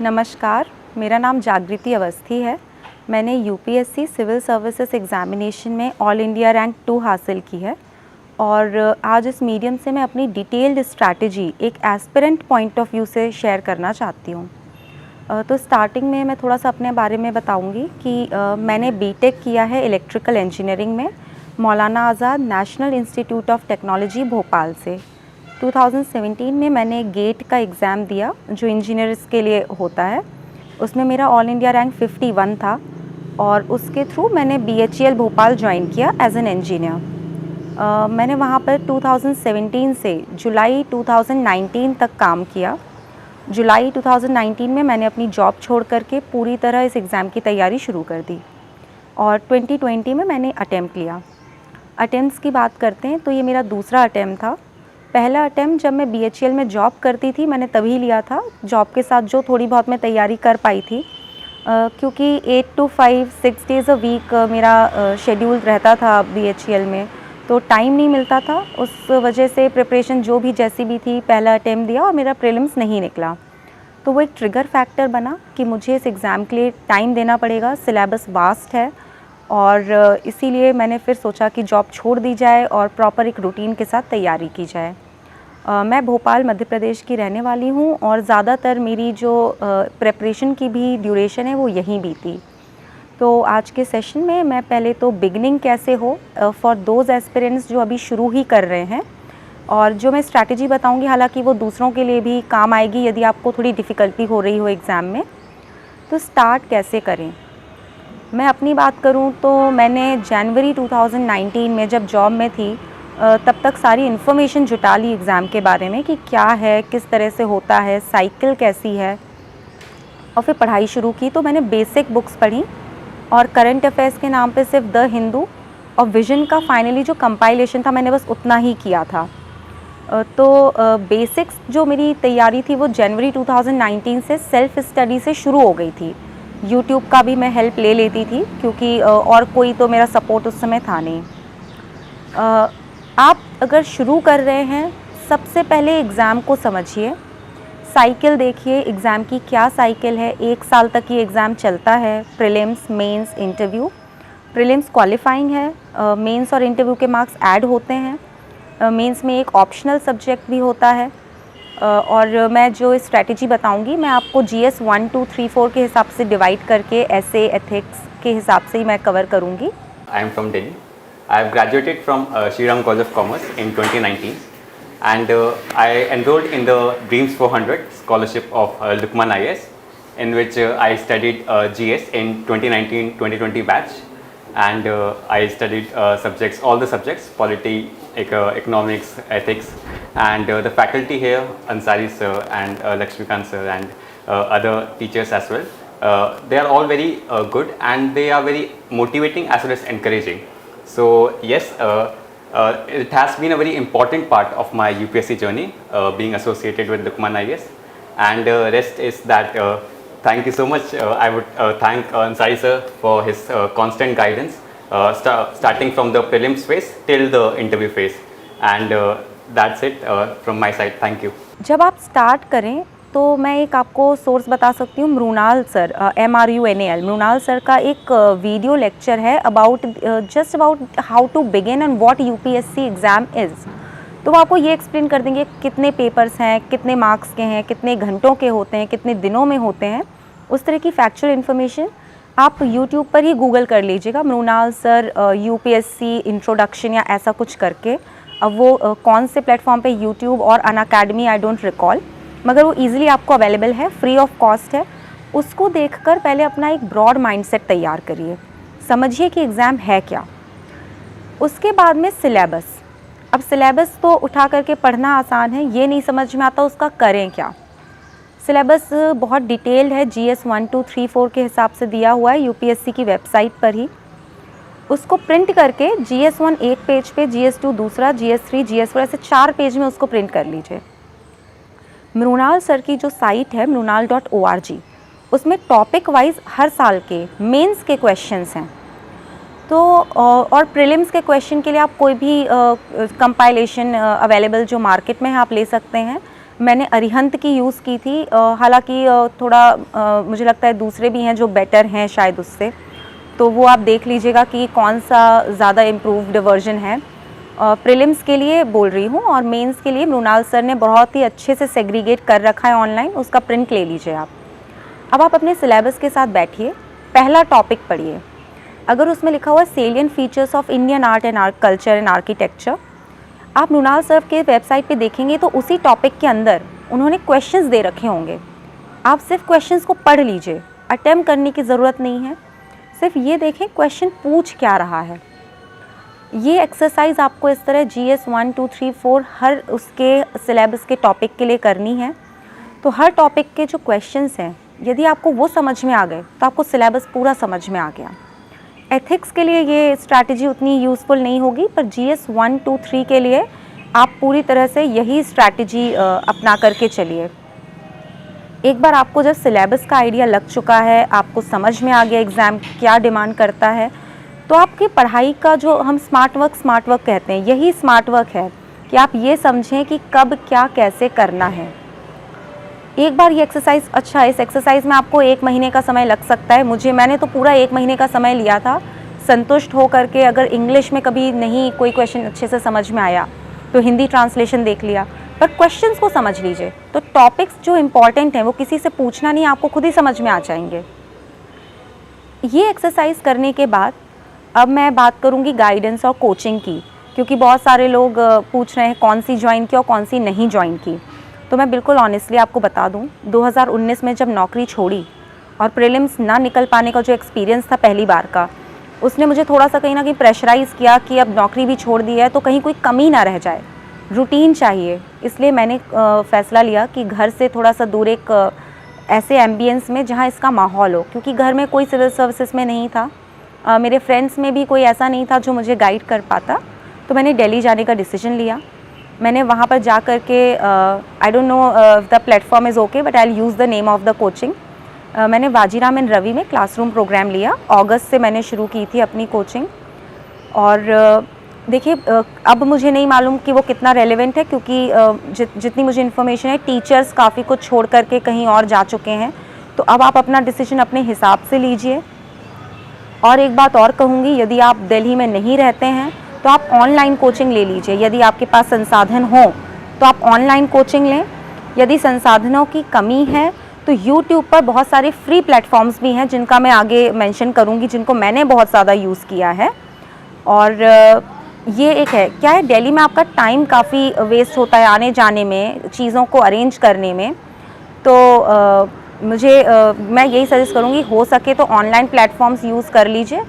नमस्कार, मेरा नाम जागृति अवस्थी है। मैंने यूपीएससी सिविल सर्विसेज एग्ज़ामिनेशन में ऑल इंडिया रैंक 2 हासिल की है और आज इस मीडियम से मैं अपनी डिटेल्ड स्ट्रैटेजी एक एस्पिरेंट पॉइंट ऑफ व्यू से शेयर करना चाहती हूँ। तो स्टार्टिंग में मैं थोड़ा सा अपने बारे में बताऊँगी कि मैंने बीटेक किया है इलेक्ट्रिकल इंजीनियरिंग में Maulana Azad national institute of technology Bhopal से। 2017 में मैंने गेट का एग्ज़ाम दिया जो इंजीनियर्स के लिए होता है। उसमें मेरा ऑल इंडिया रैंक 51 था और उसके थ्रू मैंने BHEL भोपाल ज्वाइन किया एज एन इंजीनियर। मैंने वहाँ पर 2017 से जुलाई 2019 तक काम किया। जुलाई 2019 में मैंने अपनी जॉब छोड़ करके पूरी तरह इस एग्ज़ाम की तैयारी शुरू कर दी और 2020 में मैंने अटेम्प्ट लिया। अटेम्प्ट्स की बात करते हैं तो ये मेरा दूसरा अटेम्प्ट था। पहला अटेम्प्ट जब मैं BHEL में जॉब करती थी मैंने तभी लिया था, जॉब के साथ जो थोड़ी बहुत मैं तैयारी कर पाई थी क्योंकि 8 to 5 6 डेज़ अ वीक मेरा शेड्यूल रहता था BHEL में, तो टाइम नहीं मिलता था। उस वजह से प्रिपरेशन जो भी जैसी भी थी पहला अटेम्प्ट दिया और मेरा प्रीलिम्स नहीं निकला। तो वो एक ट्रिगर फैक्टर बना कि मुझे इस एग्ज़ाम के लिए टाइम देना पड़ेगा, सिलेबस वास्ट है और इसीलिए मैंने फिर सोचा कि जॉब छोड़ दी जाए और प्रॉपर एक रूटीन के साथ तैयारी की जाए। मैं भोपाल मध्य प्रदेश की रहने वाली हूँ और ज़्यादातर मेरी जो प्रेपरेशन की भी ड्यूरेशन है वो यहीं बीती। तो आज के सेशन में मैं पहले तो बिगनिंग कैसे हो फॉर दोज एस्पिरेंट्स जो अभी शुरू ही कर रहे हैं और जो मैं स्ट्रैटेजी बताऊँगी हालांकि वो दूसरों के लिए भी काम आएगी यदि आपको थोड़ी डिफ़िकल्टी हो रही हो एग्ज़ाम में। तो स्टार्ट कैसे करें, मैं अपनी बात करूं तो मैंने जनवरी 2019 में जब जॉब में थी तब तक सारी इन्फॉर्मेशन जुटा ली एग्ज़ाम के बारे में कि क्या है, किस तरह से होता है, साइकिल कैसी है, और फिर पढ़ाई शुरू की। तो मैंने बेसिक बुक्स पढ़ी और करंट अफेयर्स के नाम पे सिर्फ द हिंदू और विजन का फाइनली जो कंपाइलेशन था मैंने बस उतना ही किया था। तो बेसिक्स जो मेरी तैयारी थी वो जनवरी 2019 से सेल्फ स्टडी से शुरू हो गई थी। यूट्यूब का भी मैं हेल्प ले लेती थी क्योंकि और कोई तो मेरा सपोर्ट उस समय था नहीं। आप अगर शुरू कर रहे हैं सबसे पहले एग्ज़ाम को समझिए, साइकिल देखिए एग्ज़ाम की क्या साइकिल है। 1 साल तक ये एग्ज़ाम चलता है, prelims, mains, interview. Prelims qualifying है, मेंस और इंटरव्यू के मार्क्स ऐड होते हैं। मेंस में एक ऑप्शनल सब्जेक्ट भी होता है और मैं जो स्ट्रैटेजी बताऊंगी मैं आपको GS 1 2 3 4 के हिसाब से डिवाइड करके ऐसे एथिक्स के हिसाब से ही मैं कवर करूंगी। I am from Delhi. I have graduated from Shri Ram College of Commerce in 2019 and I enrolled in the Dreams 400 scholarship of Lukman IAS in which I studied GS in 2019-2020 batch and I studied subjects, all the subjects, polity, economics, ethics, and the faculty here, Ansari sir and Lakshmikant sir and other teachers as well. They are all very good and they are very motivating as well as encouraging. So yes, it has been a very important part of my UPSC journey being associated with Lukman IAS, and rest is that thank you so much. I would thank Ansari sir for his constant guidance starting from the prelims phase till the interview phase, and that's it from my side. Thank you. जब आप start करें तो मैं एक आपको source बता सकती हूँ, Mrunal sir, MRUNAL, Mrunal sir का एक वीडियो लेक्चर है just about how to begin and what UPSC exam is. तो वो आपको ये एक्सप्लेन कर देंगे कितने पेपर्स हैं, कितने मार्क्स के हैं, कितने घंटों के होते हैं, कितने दिनों में होते हैं। उस तरह की फैक्चुअल इन्फॉर्मेशन आप यूट्यूब पर ही गूगल कर लीजिएगा, मृणाल सर UPSC इंट्रोडक्शन या ऐसा कुछ करके। अब वो कौन से प्लेटफॉर्म पे, यूट्यूब और अनअकैडमी, आई डोंट रिकॉल, मगर वो ईज़िली आपको अवेलेबल है, फ्री ऑफ कॉस्ट है। उसको देखकर पहले अपना एक ब्रॉड माइंडसेट तैयार करिए, समझिए कि एग्ज़ाम है क्या। उसके बाद में सिलेबस। अब सिलेबस तो उठा करके पढ़ना आसान है, ये नहीं समझ में आता उसका करें क्या। सिलेबस बहुत डिटेल्ड है, GS 1 2 3 4 के हिसाब से दिया हुआ है UPSC की वेबसाइट पर ही। उसको प्रिंट करके GS 1 एक पेज पे, GS 2 दूसरा, GS 3, GS 4 ऐसे 4 पेज में उसको प्रिंट कर लीजिए। मृणाल सर की जो साइट है mrunal.org, उसमें टॉपिक वाइज हर साल के मेंस के क्वेश्चंस हैं। तो और प्रीलिम्स के क्वेश्चन के लिए आप कोई भी कंपाइलेशन अवेलेबल जो मार्केट में है आप ले सकते हैं। मैंने अरिहंत की यूज़ की थी, हालांकि थोड़ा मुझे लगता है दूसरे भी हैं जो बेटर हैं शायद उससे, तो वो आप देख लीजिएगा कि कौन सा ज़्यादा इम्प्रूव्ड वर्जन है। प्रीलिम्स के लिए बोल रही हूँ, और मेंस के लिए मृणाल सर ने बहुत ही अच्छे से सेग्रीगेट कर रखा है ऑनलाइन, उसका प्रिंट ले लीजिए आप। अब आप अपने सिलेबस के साथ बैठिए, पहला टॉपिक पढ़िए। अगर उसमें लिखा हुआ salient features of Indian art and culture and architecture, आप मृणाल सर के वेबसाइट पे देखेंगे तो उसी टॉपिक के अंदर उन्होंने क्वेश्चंस दे रखे होंगे। आप सिर्फ क्वेश्चंस को पढ़ लीजिए, अटेम्प्ट करने की ज़रूरत नहीं है, सिर्फ ये देखें क्वेश्चन पूछ क्या रहा है। ये एक्सरसाइज आपको इस तरह GS 1 2 3 4 हर उसके सिलेबस के टॉपिक के लिए करनी है। तो हर टॉपिक के जो क्वेश्चंस हैं, यदि आपको वो समझ में आ गए तो आपको सिलेबस पूरा समझ में आ गया। एथिक्स के लिए ये स्ट्रैटेजी उतनी यूज़फुल नहीं होगी, पर GS 1 2 3 के लिए आप पूरी तरह से यही स्ट्रैटेजी अपना करके चलिए। एक बार आपको जब सिलेबस का आइडिया लग चुका है, आपको समझ में आ गया एग्ज़ाम क्या डिमांड करता है, तो आपकी पढ़ाई का जो हम स्मार्ट वर्क कहते हैं, यही स्मार्ट वर्क है कि आप ये समझें कि कब क्या कैसे करना है। एक बार ये एक्सरसाइज, अच्छा इस एक्सरसाइज में आपको 1 महीने का समय लग सकता है। मैंने तो पूरा 1 महीने का समय लिया था, संतुष्ट हो करके। अगर इंग्लिश में कभी नहीं कोई क्वेश्चन अच्छे से समझ में आया तो हिंदी ट्रांसलेशन देख लिया, पर क्वेश्चंस को समझ लीजिए। तो टॉपिक्स जो इम्पॉर्टेंट हैं वो किसी से पूछना नहीं, आपको खुद ही समझ में आ जाएंगे। ये एक्सरसाइज करने के बाद अब मैं बात करूँगी गाइडेंस और कोचिंग की, क्योंकि बहुत सारे लोग पूछ रहे हैं कौन सी ज्वाइन की और कौन सी नहीं ज्वाइन की। तो मैं बिल्कुल ऑनेस्टली आपको बता दूं, 2019 में जब नौकरी छोड़ी और प्रीलिम्स ना निकल पाने का जो एक्सपीरियंस था पहली बार का, उसने मुझे थोड़ा सा कहीं ना कहीं प्रेशराइज़ किया कि अब नौकरी भी छोड़ दी है तो कहीं कोई कमी ना रह जाए, रूटीन चाहिए। इसलिए मैंने फ़ैसला लिया कि घर से थोड़ा सा दूर एक ऐसे एम्बियंस में जहाँ इसका माहौल हो, क्योंकि घर में कोई सिविल सर्विसेज में नहीं था, मेरे फ्रेंड्स में भी कोई ऐसा नहीं था जो मुझे गाइड कर पाता। तो मैंने दिल्ली जाने का डिसीजन लिया। मैंने वहाँ पर जा कर के I don't know the platform is okay but I will use the name of the coaching. मैंने वाजीराम एंड रवि में क्लासरूम प्रोग्राम लिया। अगस्त से मैंने शुरू की थी अपनी कोचिंग, और देखिए अब मुझे नहीं मालूम कि वो कितना रेलेवेंट है, क्योंकि जितनी मुझे इन्फॉर्मेशन है टीचर्स काफ़ी कुछ छोड़ करके कहीं और जा चुके हैं। तो अब आप अपना डिसीजन अपने हिसाब से लीजिए। और एक बात और कहूँगी, यदि आप दिल्ली में नहीं रहते हैं तो आप ऑनलाइन कोचिंग ले लीजिए। यदि आपके पास संसाधन हो तो आप ऑनलाइन कोचिंग लें। यदि संसाधनों की कमी है तो यूट्यूब पर बहुत सारे फ्री प्लेटफॉर्म्स भी हैं जिनका मैं आगे मेंशन करूँगी, जिनको मैंने बहुत ज़्यादा यूज़ किया है। और ये एक है, क्या है, दिल्ली में आपका टाइम काफ़ी वेस्ट होता है आने जाने में, चीज़ों को अरेंज करने में। तो मैं यही सजेस्ट करूँगी, हो सके तो ऑनलाइन प्लेटफॉर्म्स यूज़ कर लीजिए।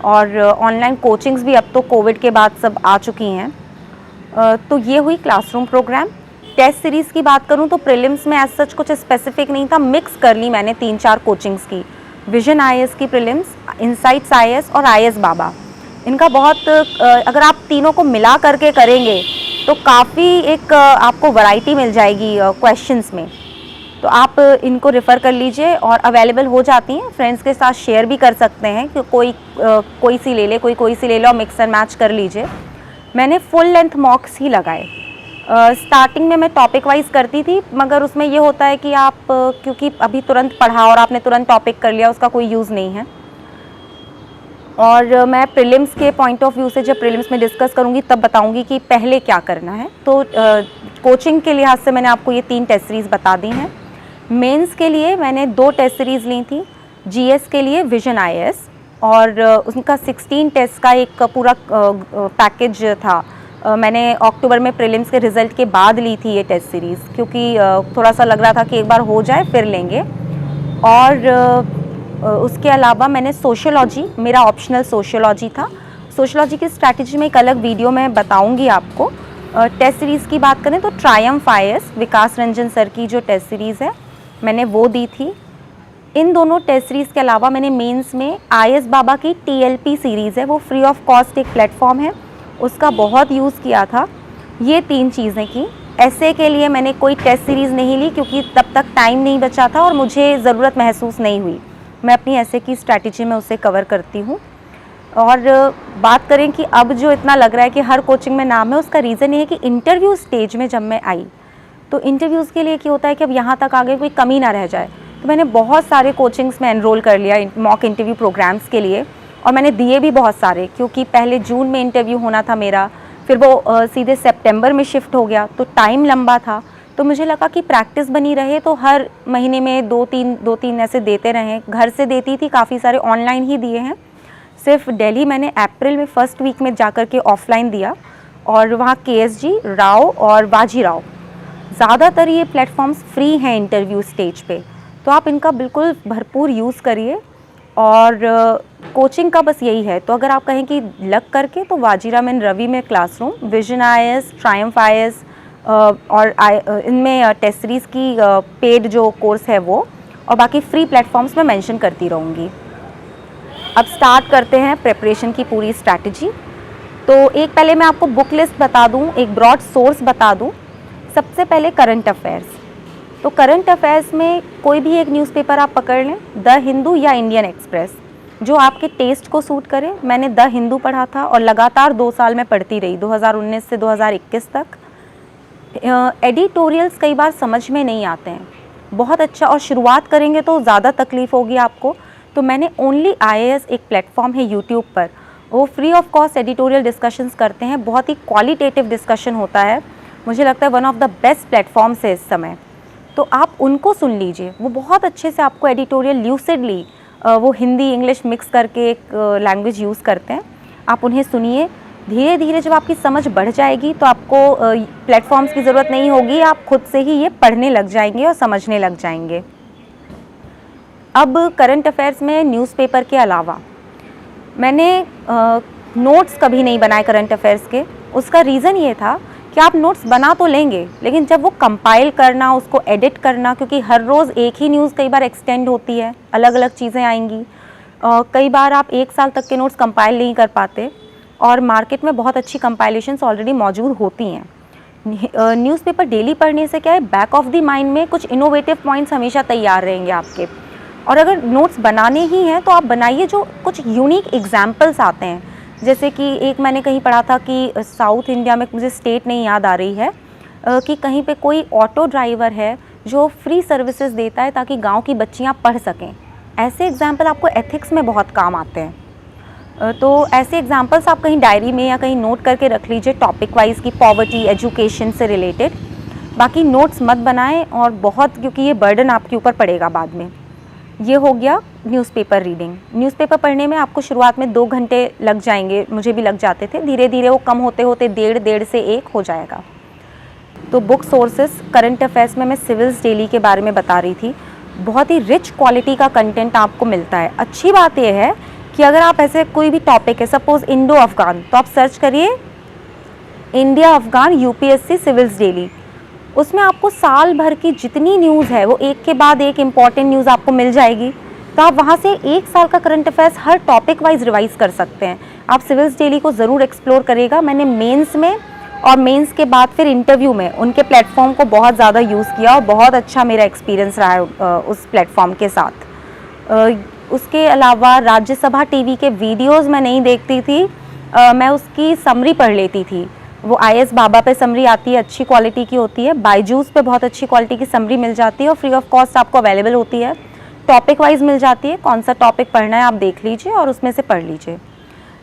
और ऑनलाइन कोचिंग्स भी अब तो कोविड के बाद सब आ चुकी हैं। तो ये हुई क्लासरूम प्रोग्राम। टेस्ट सीरीज़ की बात करूँ तो प्रीलिम्स में एज सच कुछ स्पेसिफिक नहीं था, मिक्स कर ली मैंने 3-4 कोचिंग्स की। विजन IAS की प्रीलिम्स, इनसाइट्स IAS और IAS बाबा, इनका बहुत अगर आप तीनों को मिला करके करेंगे तो काफ़ी एक आपको वैरायटी मिल जाएगी क्वेश्चंस में। तो आप इनको रेफ़र कर लीजिए और अवेलेबल हो जाती हैं। फ्रेंड्स के साथ शेयर भी कर सकते हैं कि कोई सी ले ले, कोई सी ले लो, मिक्स एंड मैच कर लीजिए। मैंने फुल लेंथ मॉक्स ही लगाए। स्टार्टिंग में मैं टॉपिक वाइज करती थी, मगर उसमें ये होता है कि आप क्योंकि अभी तुरंत पढ़ा और आपने तुरंत टॉपिक कर लिया, उसका कोई यूज़ नहीं है। और मैं प्रीलिम्स के पॉइंट ऑफ व्यू से जब प्रीलिम्स में डिस्कस करूँगी तब बताऊँगी कि पहले क्या करना है। तो कोचिंग के लिहाज से मैंने आपको ये 3 टेस्ट सीरीज़ बता दी हैं। मेंस के लिए मैंने 2 टेस्ट सीरीज़ ली थी। GS के लिए विजन IAS, और उनका 16 टेस्ट का एक पूरा पैकेज था। मैंने अक्टूबर में प्रीलिम्स के रिज़ल्ट के बाद ली थी ये टेस्ट सीरीज़, क्योंकि थोड़ा सा लग रहा था कि एक बार हो जाए फिर लेंगे। और उसके अलावा मैंने सोशियोलॉजी, मेरा ऑप्शनल सोशियोलॉजी था। सोशियोलॉजी की स्ट्रैटेजी में एक अलग वीडियो में बताऊंगी आपको। टेस्ट सीरीज़ की बात करें तो ट्रायम्फ IAS, विकास रंजन सर की जो टेस्ट सीरीज़ है, मैंने वो दी थी। इन दोनों टेस्ट सीरीज़ के अलावा मैंने मेंस में IAS बाबा की TLP सीरीज़ है, वो फ्री ऑफ कॉस्ट एक प्लेटफॉर्म है, उसका बहुत यूज़ किया था। ये 3 चीज़ें की। ऐसे के लिए मैंने कोई टेस्ट सीरीज़ नहीं ली, क्योंकि तब तक टाइम नहीं बचा था और मुझे ज़रूरत महसूस नहीं हुई। मैं अपनी ऐसे की स्ट्रैटेजी में उसे कवर करती हूँ। और बात करें कि अब जो इतना लग रहा है कि हर कोचिंग में नाम है, उसका रीज़न ये है कि इंटरव्यू स्टेज में जब मैं आई तो इंटरव्यूज़ के लिए क्या होता है कि अब यहाँ तक आगे कोई कमी ना रह जाए, तो मैंने बहुत सारे कोचिंग्स में एनरोल कर लिया मॉक इंटरव्यू प्रोग्राम्स के लिए, और मैंने दिए भी बहुत सारे, क्योंकि पहले जून में इंटरव्यू होना था मेरा, फिर वो सीधे सितंबर में शिफ्ट हो गया, तो टाइम लंबा था। तो मुझे लगा कि प्रैक्टिस बनी रहे, तो हर महीने में दो तीन ऐसे देते रहें। घर से देती थी, काफ़ी सारे ऑनलाइन ही दिए हैं। सिर्फ दिल्ली मैंने अप्रैल में फर्स्ट वीक में जाकर के ऑफलाइन दिया, और वहाँ KSG, राव और बाजीराव, ज़्यादातर ये प्लेटफॉर्म्स फ्री हैं इंटरव्यू स्टेज पे, तो आप इनका बिल्कुल भरपूर यूज़ करिए। और कोचिंग का बस यही है, तो अगर आप कहें कि लग करके, तो बाजीराव एंड रवि में classroom, vision IAS, Triumph IAS और इनमें टेस्ट सीरीज़ की पेड जो कोर्स है वो, और बाकी फ्री प्लेटफॉर्म्स में मेंशन करती रहूँगी। अब स्टार्ट करते हैं प्रिपरेशन की पूरी स्ट्रैटेजी। तो एक पहले मैं आपको बुक लिस्ट बता दूं, एक ब्रॉड सोर्स बता दूं। सबसे पहले करंट अफेयर्स। तो करंट अफेयर्स में कोई भी एक न्यूज़पेपर आप पकड़ लें, द हिंदू या इंडियन एक्सप्रेस, जो आपके टेस्ट को सूट करे। मैंने द हिंदू पढ़ा था और लगातार 2 साल में पढ़ती रही, 2019 से 2021 तक। एडिटोरियल्स कई बार समझ में नहीं आते हैं, बहुत अच्छा, और शुरुआत करेंगे तो ज़्यादा तकलीफ़ होगी आपको। तो मैंने ओनली IAS, एक प्लेटफॉर्म है यूट्यूब पर, वो free of cost editorial discussions करते हैं, बहुत ही क्वालिटेटिव डिस्कशन होता है, मुझे लगता है one of the best platforms है इस समय। तो आप उनको सुन लीजिए, वो बहुत अच्छे से आपको एडिटोरियल ल्यूसिडली, वो हिंदी इंग्लिश मिक्स करके एक लैंग्वेज यूज़ करते हैं, आप उन्हें सुनिए। धीरे धीरे जब आपकी समझ बढ़ जाएगी तो आपको प्लेटफॉर्म्स की ज़रूरत नहीं होगी, आप खुद से ही ये पढ़ने लग जाएंगे और समझने लग जाएंगे। अब करंट अफेयर्स में न्यूज़पेपर के अलावा मैंने नोट्स कभी नहीं बनाए करंट अफेयर्स के। उसका रीज़न ये था कि आप नोट्स बना तो लेंगे, लेकिन जब वो कंपाइल करना, उसको एडिट करना, क्योंकि हर रोज़ एक ही न्यूज़ कई बार एक्सटेंड होती है, अलग अलग चीज़ें आएंगी, कई बार आप 1 साल तक के नोट्स कंपाइल नहीं कर पाते, और मार्केट में बहुत अच्छी कंपाइलेशंस ऑलरेडी मौजूद होती हैं। न्यूज़पेपर डेली पढ़ने से क्या है, बैक ऑफ द माइंड में कुछ इनोवेटिव पॉइंट्स हमेशा तैयार रहेंगे आपके। और अगर नोट्स बनाने ही हैं तो आप बनाइए जो कुछ यूनिक एग्जाम्पल्स आते हैं। जैसे कि एक मैंने कहीं पढ़ा था कि साउथ इंडिया में, मुझे स्टेट नहीं याद आ रही है, कि कहीं पे कोई ऑटो ड्राइवर है जो फ्री सर्विसेज देता है ताकि गांव की बच्चियां पढ़ सकें। ऐसे एग्जाम्पल आपको एथिक्स में बहुत काम आते हैं। तो ऐसे एग्जाम्पल्स आप कहीं डायरी में या कहीं नोट करके रख लीजिए, टॉपिक वाइज की पॉवर्टी, एजुकेशन से रिलेटेड। बाकी नोट्स मत बनाएं, और बहुत, क्योंकि ये बर्डन आपके ऊपर पड़ेगा बाद में। ये हो गया न्यूज़पेपर रीडिंग। न्यूज़पेपर पढ़ने में आपको शुरुआत में 2 घंटे लग जाएंगे, मुझे भी लग जाते थे, धीरे धीरे वो कम होते होते 1.5 से 1 हो जाएगा। तो बुक सोर्सेस, करंट अफेयर्स में मैं सिविल्स डेली के बारे में बता रही थी, बहुत ही रिच क्वालिटी का कंटेंट आपको मिलता है। अच्छी बात यह है कि अगर आप ऐसे कोई भी टॉपिक है, सपोज इंडो अफगान, तो आप सर्च करिए India Afghan UPSC civils daily, उसमें आपको साल भर की जितनी न्यूज़ है वो एक के बाद एक इम्पॉर्टेंट न्यूज़ आपको मिल जाएगी। तो आप वहाँ से 1 साल का करंट अफेयर्स हर टॉपिक वाइज रिवाइज कर सकते हैं। आप सिविल्स डेली को ज़रूर एक्सप्लोर करेगा। मैंने मेंस में और मेंस के बाद फिर इंटरव्यू में उनके प्लेटफॉर्म को बहुत ज़्यादा यूज़ किया, और बहुत अच्छा मेरा एक्सपीरियंस रहा है उस प्लेटफॉर्म के साथ। उसके अलावा राज्यसभा टीवी के वीडियोस मैं नहीं देखती थी, मैं उसकी समरी पढ़ लेती थी। वो IAS बाबा पे समरी आती है, अच्छी क्वालिटी की होती है। बायजूस पे बहुत अच्छी क्वालिटी की समरी मिल जाती है, और फ्री ऑफ कॉस्ट आपको अवेलेबल होती है। टॉपिक वाइज मिल जाती है, कौन सा टॉपिक पढ़ना है आप देख लीजिए और उसमें से पढ़ लीजिए।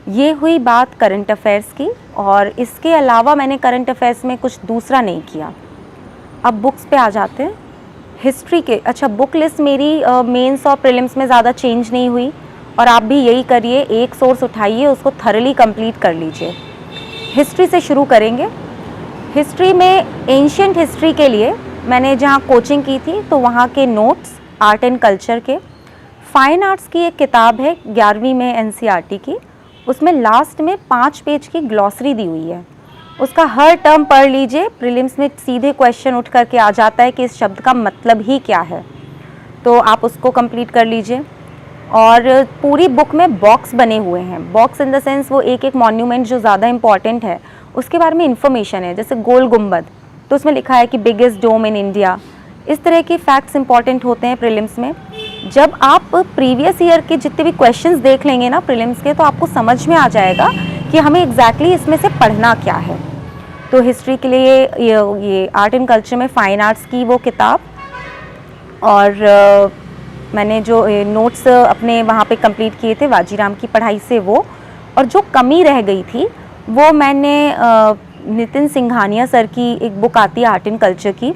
ये हुई बात करंट अफेयर्स की, और इसके अलावा मैंने करंट अफेयर्स में कुछ दूसरा नहीं किया। अब बुक्स पे आ जाते हैं। हिस्ट्री के, अच्छा, बुक लिस्ट मेरी मेंस और प्रीलिम्स में ज़्यादा चेंज नहीं हुई, और आप भी यही करिए, एक सोर्स उठाइए, उसको थरली कंप्लीट कर लीजिए। हिस्ट्री से शुरू करेंगे। हिस्ट्री में एंशिएंट हिस्ट्री के लिए मैंने जहाँ कोचिंग की थी तो वहाँ के नोट्स, आर्ट एंड कल्चर के। फाइन आर्ट्स की एक किताब है 11वीं में NCERT की, उसमें लास्ट में 5 पेज की ग्लॉसरी दी हुई है, उसका हर टर्म पढ़ लीजिए। प्रीलिम्स में सीधे क्वेश्चन उठ करके आ जाता है कि इस शब्द का मतलब ही क्या है, तो आप उसको कंप्लीट कर लीजिए। और पूरी बुक में बॉक्स बने हुए हैं, बॉक्स इन द सेंस वो एक एक मॉन्यूमेंट जो ज़्यादा इंपॉर्टेंट है उसके बारे में इंफॉर्मेशन है। जैसे गोल गुम्बद, तो उसमें लिखा है कि बिगेस्ट डोम इन इंडिया। इस तरह के फैक्ट्स इंपॉर्टेंट होते हैं प्रीलिम्स में। जब आप प्रीवियस ईयर के जितने भी क्वेश्चंस देख लेंगे ना प्रीलिम्स के, तो आपको समझ में आ जाएगा कि हमें एग्जैक्टली इसमें से पढ़ना क्या है। तो हिस्ट्री के लिए ये आर्ट एंड कल्चर में फ़ाइन आर्ट्स की वो किताब, और मैंने जो नोट्स अपने वहाँ पे कंप्लीट किए थे वाजीराम की पढ़ाई से वो, और जो कमी रह गई थी वो मैंने नितिन सिंघानिया सर की एक बुक आती है आर्ट एंड कल्चर की,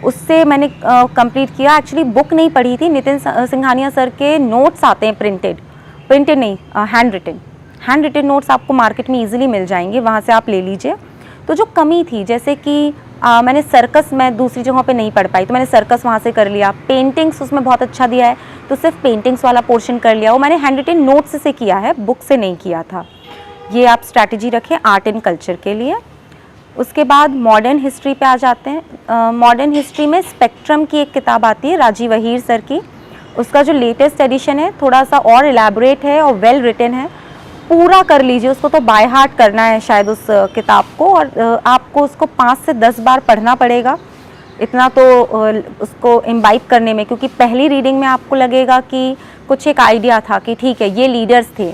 उससे मैंने कंप्लीट किया। एक्चुअली बुक नहीं पढ़ी थी, नितिन सिंघानिया सर के नोट्स आते हैं प्रिंटेड नहीं, हैंड रिटन नोट्स आपको मार्केट में इजीली मिल जाएंगे, वहाँ से आप ले लीजिए। तो जो कमी थी, जैसे कि मैंने सर्कस मैं दूसरी जगहों पे नहीं पढ़ पाई, तो मैंने सर्कस वहाँ से कर लिया। पेंटिंग्स उसमें बहुत अच्छा दिया है, तो सिर्फ पेंटिंग्स वाला पोर्शन कर लिया, वो मैंने हैंड रिटन नोट्स से किया है, बुक से नहीं किया था। ये आप स्ट्रैटेजी रखें आर्ट एंड कल्चर के लिए। उसके बाद मॉडर्न हिस्ट्री पे आ जाते हैं। मॉडर्न हिस्ट्री में स्पेक्ट्रम की एक किताब आती है राजीव अहीर सर की, उसका जो लेटेस्ट एडिशन है थोड़ा सा और एलैबोरेट है और वेल रिटन है, पूरा कर लीजिए उसको, तो बाय हार्ट करना है शायद उस किताब को, और आपको उसको 5 से 10 बार पढ़ना पड़ेगा, इतना तो उसको इम्बाइब करने में, क्योंकि पहली रीडिंग में आपको लगेगा कि कुछ एक आइडिया था कि ठीक है ये लीडर्स थे।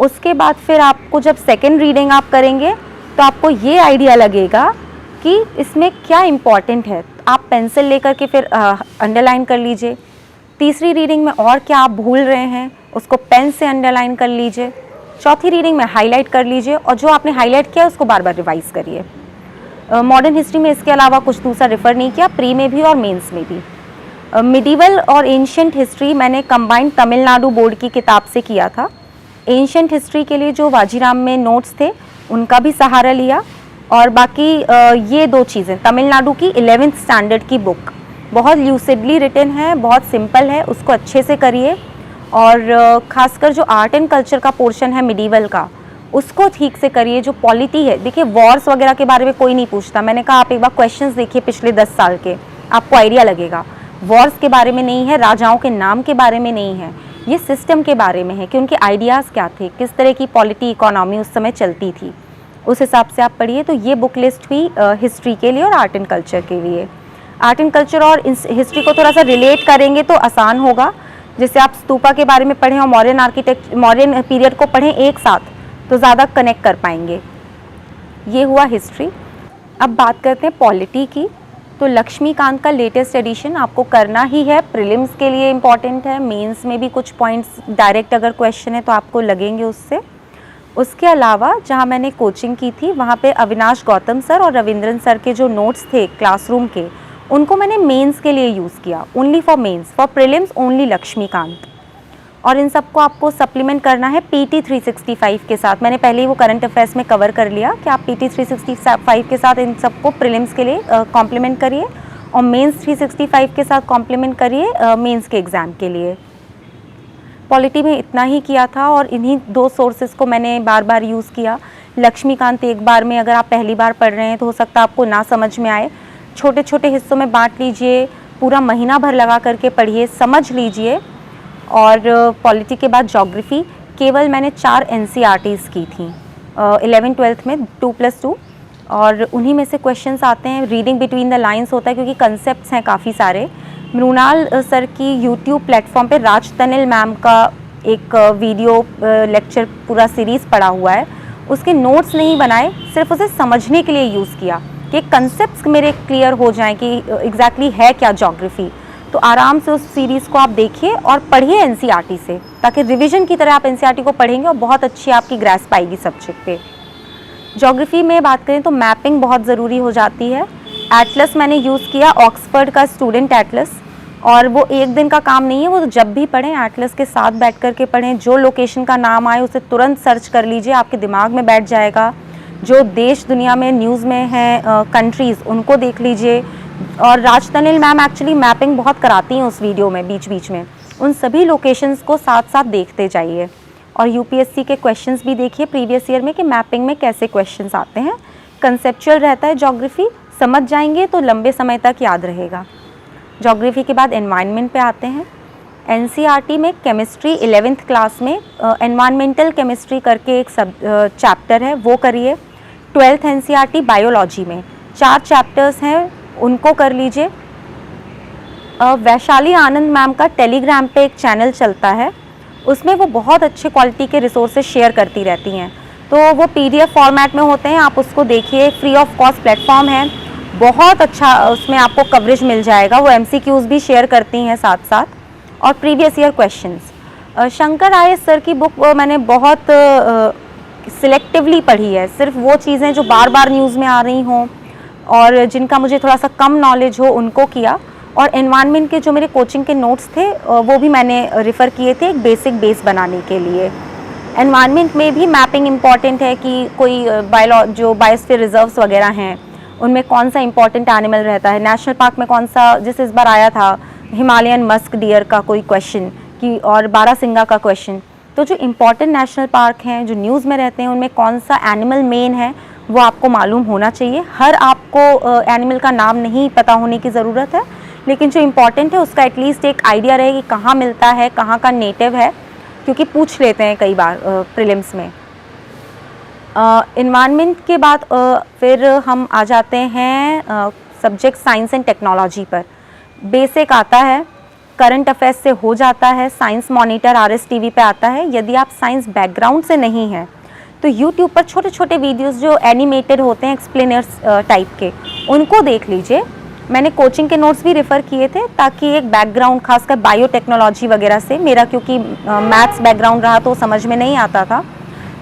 उसके बाद फिर आपको जब सेकेंड रीडिंग आप करेंगे तो आपको ये आइडिया लगेगा कि इसमें क्या इम्पॉर्टेंट है, आप पेंसिल लेकर के फिर अंडरलाइन कर लीजिए। तीसरी रीडिंग में और क्या आप भूल रहे हैं उसको पेन से अंडरलाइन कर लीजिए। चौथी रीडिंग में हाईलाइट कर लीजिए, और जो आपने हाईलाइट किया उसको बार बार रिवाइज करिए। मॉडर्न हिस्ट्री में इसके अलावा कुछ दूसरा रेफ़र नहीं किया, प्री में भी और मेंस में भी। मिडिवल और एंशिएंट हिस्ट्री मैंने कंबाइंड तमिलनाडु बोर्ड की किताब से किया था। एंशिएंट हिस्ट्री के लिए जो वाजीराम में नोट्स थे उनका भी सहारा लिया, और बाकी ये 2 चीज़ें, तमिलनाडु की 11th स्टैंडर्ड की बुक बहुत ल्यूसिडली रिटन है, बहुत सिंपल है, उसको अच्छे से करिए। और ख़ासकर जो आर्ट एंड कल्चर का पोर्शन है मिडीवल का, उसको ठीक से करिए। जो पॉलिटी है, देखिए वॉर्स वगैरह के बारे में कोई नहीं पूछता, मैंने कहा आप एक बार क्वेश्चंस देखिए पिछले 10 साल के, आपको आइडिया लगेगा। वॉर्स के बारे में नहीं है, राजाओं के नाम के बारे में नहीं है, ये सिस्टम के बारे में है कि उनके आइडियाज़ क्या थे, किस तरह की पॉलिटी इकोनॉमी उस समय चलती थी, उस हिसाब से आप पढ़िए। तो ये बुक लिस्ट हुई हिस्ट्री के लिए और आर्ट एंड कल्चर के लिए। आर्ट एंड कल्चर और हिस्ट्री को थोड़ा सा रिलेट करेंगे तो आसान होगा। जैसे आप स्तूपा के बारे में पढ़ें और मॉडर्न पीरियड को पढ़ें एक साथ, तो ज़्यादा कनेक्ट कर पाएंगे। ये हुआ हिस्ट्री। अब बात करते हैं पॉलिटी की। तो लक्ष्मीकांत का लेटेस्ट एडिशन आपको करना ही है, प्रीलिम्स के लिए इम्पॉर्टेंट है, मेंस में भी कुछ पॉइंट्स डायरेक्ट अगर क्वेश्चन है तो आपको लगेंगे उससे। उसके अलावा जहाँ मैंने कोचिंग की थी वहाँ पे अविनाश गौतम सर और रविंद्रन सर के जो नोट्स थे क्लासरूम के, उनको मैंने मेंस के लिए यूज़ किया, only for mains, for prelims only Laxmikanth. और इन सबको आपको सप्लीमेंट करना है PT 365 के साथ। मैंने पहले ही वो करंट अफेयर्स में कवर कर लिया कि आप PT 365 के साथ इन सबको प्रीलिम्स के लिए कॉम्प्लीमेंट करिए, और मेंस 365 के साथ कॉम्प्लीमेंट करिए मेंस के एग्ज़ाम के लिए। पॉलिटी में इतना ही किया था, और इन्हीं 2 सोर्सेज को मैंने बार बार यूज़ किया। लक्ष्मीकांत एक बार में अगर आप पहली बार पढ़ रहे हैं तो हो सकता है आपको ना समझ में आए, छोटे छोटे हिस्सों में बांट लीजिए, पूरा महीना भर लगा करके पढ़िए, समझ लीजिए। और पॉलिटी के बाद ज्योग्राफी केवल मैंने 4 NCERTs की थी 11th-12th में 2+2, और उन्हीं में से क्वेश्चंस आते हैं। रीडिंग बिटवीन द लाइंस होता है क्योंकि कंसेप्ट्स हैं काफ़ी सारे। मृणाल सर की YouTube प्लेटफॉर्म पे राज तनिल मैम का एक वीडियो लेक्चर पूरा सीरीज़ पड़ा हुआ है, उसके नोट्स नहीं बनाए, सिर्फ उसे समझने के लिए यूज़ किया कि कंसेप्ट्स मेरे क्लियर हो जाएं कि एग्जैक्टली है क्या ज्योग्राफी। तो आराम से उस सीरीज़ को आप देखिए और पढ़िए NCERT से, ताकि रिवीजन की तरह आप NCERT को पढ़ेंगे और बहुत अच्छी आपकी ग्रैस्प आएगी सब्जेक्ट पे। ज्योग्राफी में बात करें तो मैपिंग बहुत ज़रूरी हो जाती है। एटलस मैंने यूज़ किया, ऑक्सफर्ड का स्टूडेंट एटलस, और वो एक दिन का काम नहीं है, वो जब भी पढ़ें एटलस के साथ बैठ कर के पढ़ें। जो लोकेशन का नाम आए उसे तुरंत सर्च कर लीजिए, आपके दिमाग में बैठ जाएगा। जो देश दुनिया में न्यूज़ में हैं कंट्रीज़, उनको देख लीजिए। और राज तनिल मैम एक्चुअली मैपिंग बहुत कराती हैं उस वीडियो में, बीच बीच में उन सभी लोकेशंस को साथ साथ देखते जाइए। और UPSC के क्वेश्चंस भी देखिए प्रीवियस ईयर में कि मैपिंग में कैसे क्वेश्चंस आते हैं। कंसेप्चुअल रहता है ज्योग्राफी, समझ जाएंगे तो लंबे समय तक याद रहेगा। ज्योग्राफी के बाद एनवायरनमेंट पे आते हैं। NCERT में केमिस्ट्री 11th क्लास में एनवायरमेंटल केमिस्ट्री करके एक चैप्टर है, वो करिए। 12th NCERT बायोलॉजी में 4 चैप्टर्स हैं, उनको कर लीजिए। वैशाली आनंद मैम का टेलीग्राम पे एक चैनल चलता है, उसमें वो बहुत अच्छे क्वालिटी के रिसोर्सेज शेयर करती रहती हैं, तो तो वो PDF फॉर्मेट में होते हैं, आप उसको देखिए, फ्री ऑफ कॉस्ट प्लेटफॉर्म है, बहुत अच्छा उसमें आपको कवरेज मिल जाएगा। वो MCQs भी शेयर करती हैं साथ साथ, और previous year questions. Shankar IAS sir की बुक मैंने बहुत सिलेक्टिवली पढ़ी है, सिर्फ वो चीज़ें जो बार बार न्यूज़ में आ रही हों और जिनका मुझे थोड़ा सा कम नॉलेज हो उनको किया। और एनवायरनमेंट के जो मेरे कोचिंग के नोट्स थे वो भी मैंने रेफ़र किए थे एक बेसिक बेस बनाने के लिए। एनवायरनमेंट में भी मैपिंग इम्पॉर्टेंट है कि कोई जो बायोस्फीयर रिजर्व्स वगैरह हैं उनमें कौन सा इंपॉर्टेंट एनिमल रहता है, नेशनल पार्क में कौन सा, जैसे इस बार आया था हिमालयन मस्क डियर का कोई क्वेश्चन कि, और बारासिंगा का क्वेश्चन। तो जो इम्पॉर्टेंट नेशनल पार्क हैं जो न्यूज़ में रहते हैं उनमें कौन सा एनिमल मेन है वो आपको मालूम होना चाहिए। हर आपको एनिमल का नाम नहीं पता होने की ज़रूरत है, लेकिन जो इम्पॉर्टेंट है उसका एटलीस्ट एक आइडिया रहे कि कहाँ मिलता है, कहाँ का नेटिव है, क्योंकि पूछ लेते हैं कई बार प्रीलिम्स में। एनवायरनमेंट के बाद फिर हम आ जाते हैं सब्जेक्ट साइंस एंड टेक्नोलॉजी पर। बेसिक आता है, करंट अफेयर्स से हो जाता है, साइंस मॉनिटर RS TV पे आता है। यदि आप साइंस बैकग्राउंड से नहीं हैं तो यूट्यूब पर छोटे छोटे वीडियोस जो एनिमेटेड होते हैं एक्सप्लेनर्स टाइप के, उनको देख लीजिए। मैंने कोचिंग के नोट्स भी रेफ़र किए थे ताकि एक बैकग्राउंड, खासकर बायोटेक्नोलॉजी वगैरह से, मेरा क्योंकि मैथ्स बैकग्राउंड रहा तो समझ में नहीं आता था,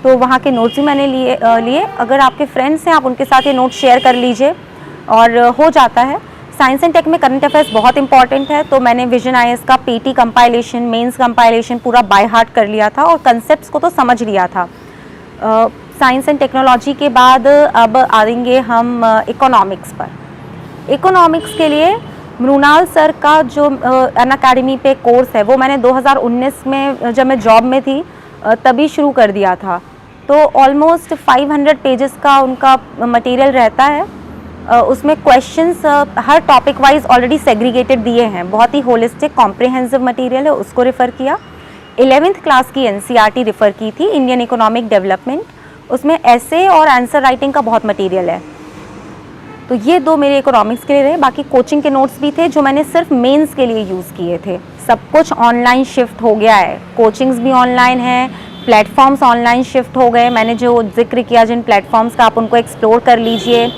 तो वहाँ के नोट्स भी मैंने लिए। अगर आपके फ्रेंड्स हैं आप उनके साथ ये नोट्स शेयर कर लीजिए और हो जाता है। साइंस एंड टेक में करंट अफेयर्स बहुत इंपॉर्टेंट है, तो मैंने विजन IAS का PT कंपाइलेशन, मेंस कंपाइलेशन पूरा बाय हार्ट कर लिया था और कंसेप्ट्स को तो समझ लिया था। साइंस एंड टेक्नोलॉजी के बाद अब आएंगे हम इकोनॉमिक्स पर। इकोनॉमिक्स के लिए मृणाल सर का जो अनअकैडमी पे कोर्स है वो मैंने 2019 में जब मैं जॉब में थी तभी शुरू कर दिया था। तो ऑलमोस्ट 500 पेजेस का उनका मटेरियल रहता है। उसमें क्वेश्चंस हर टॉपिक वाइज ऑलरेडी सेग्रीगेटेड दिए हैं, बहुत ही होलिस्टिक कॉम्प्रिहेंसिव मटेरियल है, उसको रेफ़र किया। 11th क्लास की NCERT रेफ़र की थी, इंडियन इकोनॉमिक डेवलपमेंट, उसमें ऐसे और आंसर राइटिंग का बहुत मटेरियल है। तो ये दो मेरे इकोनॉमिक्स के लिए रहे। बाकी कोचिंग के नोट्स भी थे जो मैंने सिर्फ मेंस के लिए यूज़ किए थे। सब कुछ ऑनलाइन शिफ्ट हो गया है, कोचिंग्स भी ऑनलाइन हैं, प्लेटफॉर्म्स ऑनलाइन शिफ्ट हो गए। मैंने जो जिक्र किया जिन प्लेटफॉर्म्स का, आप उनको एक्सप्लोर कर लीजिए।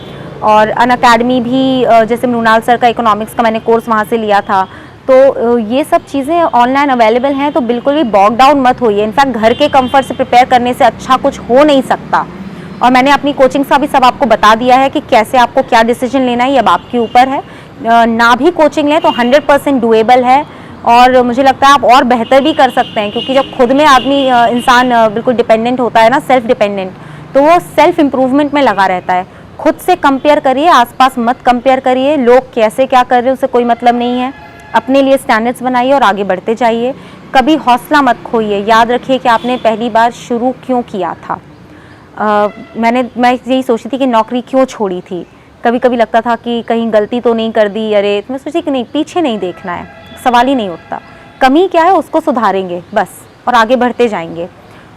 और अनअकैडमी भी, जैसे मृणाल सर का इकोनॉमिक्स का मैंने कोर्स वहाँ से लिया था, तो ये सब चीज़ें ऑनलाइन अवेलेबल हैं, तो बिल्कुल भी बॉग डाउन मत होइए। इनफैक्ट घर के कंफर्ट से प्रिपेयर करने से अच्छा कुछ हो नहीं सकता। और मैंने अपनी कोचिंग का भी सब आपको बता दिया है कि कैसे आपको क्या डिसीजन लेना है, ये अब आपके ऊपर है। ना भी कोचिंग लें तो 100% डुएबल है, और मुझे लगता है आप और बेहतर भी कर सकते हैं, क्योंकि जब खुद में आदमी इंसान बिल्कुल डिपेंडेंट होता है ना, सेल्फ डिपेंडेंट, तो वो सेल्फ इम्प्रूवमेंट में लगा रहता है। खुद से कंपेयर करिए, आसपास मत कंपेयर करिए, लोग कैसे क्या कर रहे हैं उससे कोई मतलब नहीं है। अपने लिए स्टैंडर्ड्स बनाइए और आगे बढ़ते जाइए। कभी हौसला मत खोइए, याद रखिए कि आपने पहली बार शुरू क्यों किया था। मैं यही सोचती थी कि नौकरी क्यों छोड़ी थी। कभी कभी लगता था कि कहीं गलती तो नहीं कर दी, अरे, तो मैं सोची कि नहीं, पीछे नहीं देखना है, सवाल ही नहीं उठता। कमी क्या है उसको सुधारेंगे बस, और आगे बढ़ते जाएंगे।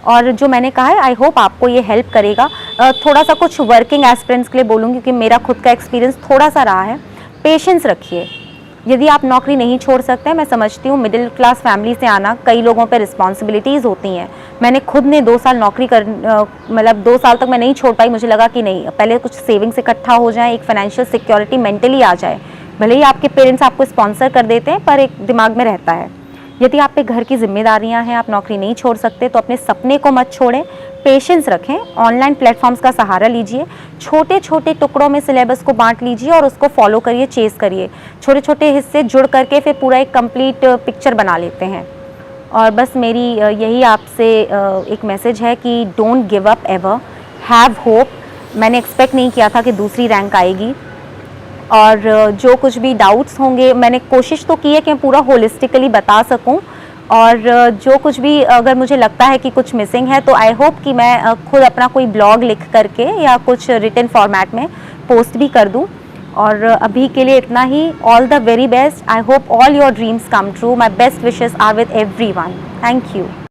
और जो मैंने कहा है, आई होप आपको ये हेल्प करेगा। थोड़ा सा कुछ वर्किंग एस्पिरेंट्स के लिए बोलूँगी, क्योंकि मेरा खुद का एक्सपीरियंस थोड़ा सा रहा है। पेशेंस रखिए। यदि आप नौकरी नहीं छोड़ सकते हैं, मैं समझती हूँ मिडिल क्लास फैमिली से आना, कई लोगों पे रिस्पॉन्सिबिलिटीज़ होती हैं। मैंने खुद ने 2 साल नौकरी मतलब 2 साल तक मैं नहीं छोड़ पाई। मुझे लगा कि नहीं, पहले कुछ सेविंग्स इकट्ठा हो जाए, एक फाइनेंशियल सिक्योरिटी मेंटली आ जाए। भले ही आपके पेरेंट्स आपको स्पॉन्सर कर देते हैं, पर एक दिमाग में रहता है। यदि आप पे घर की जिम्मेदारियां हैं, आप नौकरी नहीं छोड़ सकते, तो अपने सपने को मत छोड़ें, पेशेंस रखें, ऑनलाइन प्लेटफॉर्म्स का सहारा लीजिए, छोटे छोटे टुकड़ों में सिलेबस को बांट लीजिए और उसको फॉलो करिए, चेस करिए। छोटे छोटे हिस्से जुड़ करके फिर पूरा एक कंप्लीट पिक्चर बना लेते हैं। और बस मेरी यही आपसे एक मैसेज है कि don't give up ever, have hope. मैंने एक्सपेक्ट नहीं किया था कि दूसरी रैंक आएगी, और जो कुछ भी डाउट्स होंगे, मैंने कोशिश तो की है कि मैं पूरा होलिस्टिकली बता सकूं, और जो कुछ भी अगर मुझे लगता है कि कुछ मिसिंग है, तो आई होप कि मैं खुद अपना कोई ब्लॉग लिख करके या कुछ रिटन फॉर्मेट में पोस्ट भी कर दूं। और अभी के लिए इतना ही। All the very best. I hope all your dreams come true. My best wishes are with everyone. Thank you.